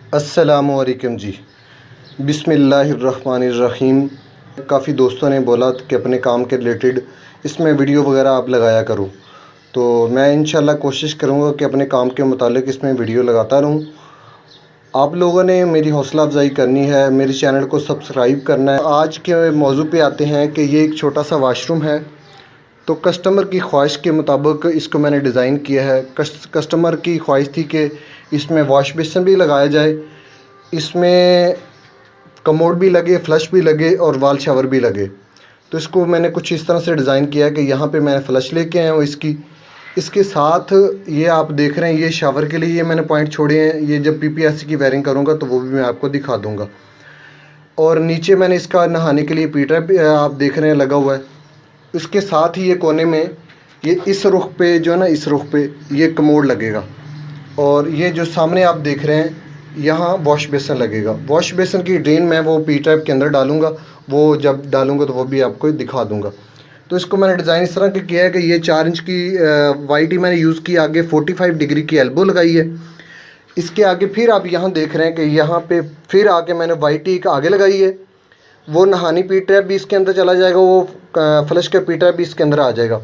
अस्सलामुअलैकुम जी। बिस्मिल्लाहिर्रहमानिर्रहीम। काफ़ी दोस्तों ने बोला कि अपने काम के रिलेटेड इसमें वीडियो वगैरह आप लगाया करो, तो मैं इंशाल्लाह कोशिश करूँगा कि अपने काम के मुतालिक इसमें वीडियो लगाता रहूँ। आप लोगों ने मेरी हौसला अफजाई करनी है, मेरे चैनल को सब्सक्राइब करना है। आज के मौजू पे आते हैं कि ये एक छोटा सा वाशरूम है, तो कस्टमर की ख्वाहिश के मुताबिक इसको मैंने डिज़ाइन किया है। कस्टमर की ख्वाहिश थी कि इसमें वॉश बेसिन भी लगाया जाए, इसमें कमोड भी लगे, फ्लश भी लगे और वाल शावर भी लगे। तो इसको मैंने कुछ इस तरह से डिज़ाइन किया है कि यहाँ पे मैंने फ्लश लेके आया हूँ इसके साथ ये आप देख रहे हैं, ये शावर के लिए ये मैंने पॉइंट छोड़े हैं। ये जब पीपीएससी की वायरिंग करूँगा तो वो भी मैं आपको दिखा दूँगा। और नीचे मैंने इसका नहाने के लिए पीटर आप देख रहे हैं लगा हुआ है। इसके साथ ही ये कोने में ये इस रुख पे जो है ना, इस रुख पे ये कमोड लगेगा। और ये जो सामने आप देख रहे हैं यहाँ वॉश बेसिन लगेगा। वॉश बेसिन की ड्रेन मैं वो पी टाइप के अंदर डालूँगा, वो जब डालूँगा तो वो भी आपको दिखा दूँगा। तो इसको मैंने डिज़ाइन इस तरह के किया है कि ये 4 इंच की वाइट ही मैंने यूज़ की, आगे 45 डिग्री की एल्बो लगाई है। इसके आगे फिर आप यहाँ देख रहे हैं कि यहाँ पे फिर आके मैंने वाइट ही आगे लगाई है। वो नहानी पी ट्रैप भी इसके अंदर चला जाएगा, वो फ्लश का पी ट्रैप भी इसके अंदर आ जाएगा।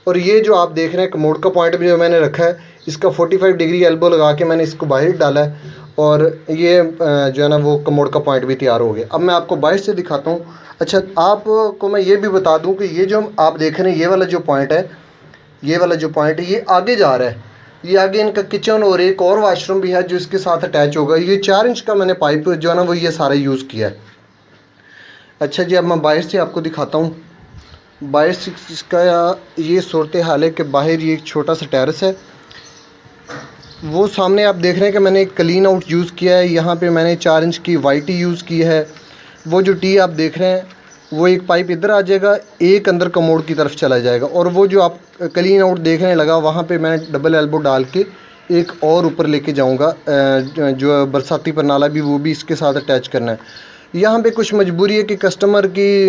और ये जो आप देख रहे हैं कमोड का पॉइंट भी जो मैंने रखा है, इसका 45 डिग्री एल्बो लगा के मैंने इसको बाहर डाला है। और ये जो है ना वो कमोड का पॉइंट भी तैयार हो गया। अब मैं आपको बाहर से दिखाता हूँ। अच्छा, आपको मैं ये भी बता दूँ कि ये जो आप देख रहे हैं ये वाला जो पॉइंट है, ये वाला जो पॉइंट है ये आगे जा रहा है। ये आगे इनका किचन और एक और वाशरूम भी है जो इसके साथ अटैच होगा। ये 4 इंच का मैंने पाइप जो है ना वो ये सारा यूज़ किया है। अच्छा जी, अब मैं बाहर से आपको दिखाता हूँ। बाहर से इसका ये सूरत हाल है कि बाहर ये एक छोटा सा टेरेस है। वो सामने आप देख रहे हैं कि मैंने एक क्लीन आउट यूज़ किया है। यहाँ पे मैंने 4 इंच की वाइट टी यूज़ की है। वो जो टी आप देख रहे हैं वो एक पाइप इधर आ जाएगा, एक अंदर कमोड की तरफ चला जाएगा। और वो जो आप क्लीन आउट देखने लगा वहाँ पे मैंने डबल एल्बो डाल के एक और ऊपर लेके जाऊँगा। जो बरसाती परनाला भी वो भी इसके साथ अटैच करना है। यहाँ पे कुछ मजबूरी है कि कस्टमर की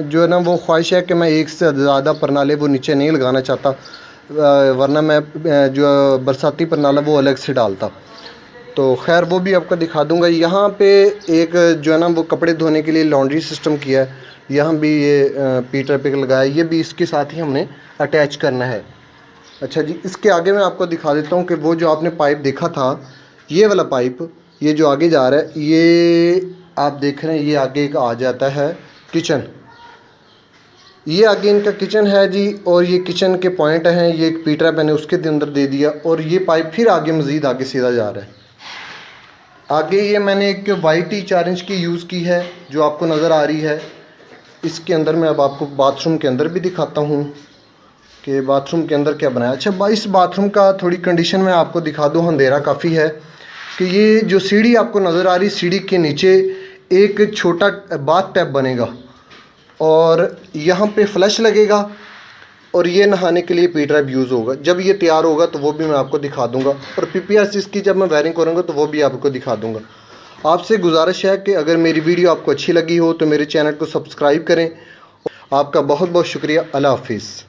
जो है ना वो ख्वाहिश है कि मैं एक से ज़्यादा परनाले वो नीचे नहीं लगाना चाहता, वरना मैं जो बरसाती परनाला वो अलग से डालता। तो खैर वो भी आपको दिखा दूंगा। यहाँ पे एक जो है ना वो कपड़े धोने के लिए लॉन्ड्री सिस्टम किया है। यहाँ भी ये पीटर पिक लगाया है, ये भी इसके साथ ही हमने अटैच करना है। अच्छा जी, इसके आगे मैं आपको दिखा देता हूँ कि वो जो आपने पाइप देखा था, ये वाला पाइप ये जो आगे जा रहा है, ये आप देख रहे हैं ये आगे एक आ जाता है किचन। ये आगे इनका किचन है जी। और ये किचन के पॉइंट हैं, ये एक पीटरा मैंने उसके अंदर दे दिया। और ये पाइप फिर आगे मज़ीद आगे सीधा जा रहा है। आगे ये मैंने एक वाइट ही 4 इंच की यूज़ की है जो आपको नज़र आ रही है। इसके अंदर मैं अब आपको बाथरूम के अंदर भी दिखाता हूँ कि बाथरूम के अंदर क्या बनाया। अच्छा, इस बाथरूम का थोड़ी कंडीशन में आपको दिखा दूँ, अंधेरा काफ़ी है। कि ये जो सीढ़ी आपको नज़र आ रही, सीढ़ी के नीचे एक छोटा बाथ टैप बनेगा और यहाँ पे फ्लश लगेगा और ये नहाने के लिए पी ट्रैप यूज़ होगा। जब ये तैयार होगा तो वो भी मैं आपको दिखा दूंगा। और पीपीआरसी इसकी जब मैं वायरिंग करूँगा तो वो भी आपको दिखा दूंगा। आपसे गुजारिश है कि अगर मेरी वीडियो आपको अच्छी लगी हो तो मेरे चैनल को सब्सक्राइब करें। आपका बहुत बहुत शुक्रिया। अल्लाह हाफिज़।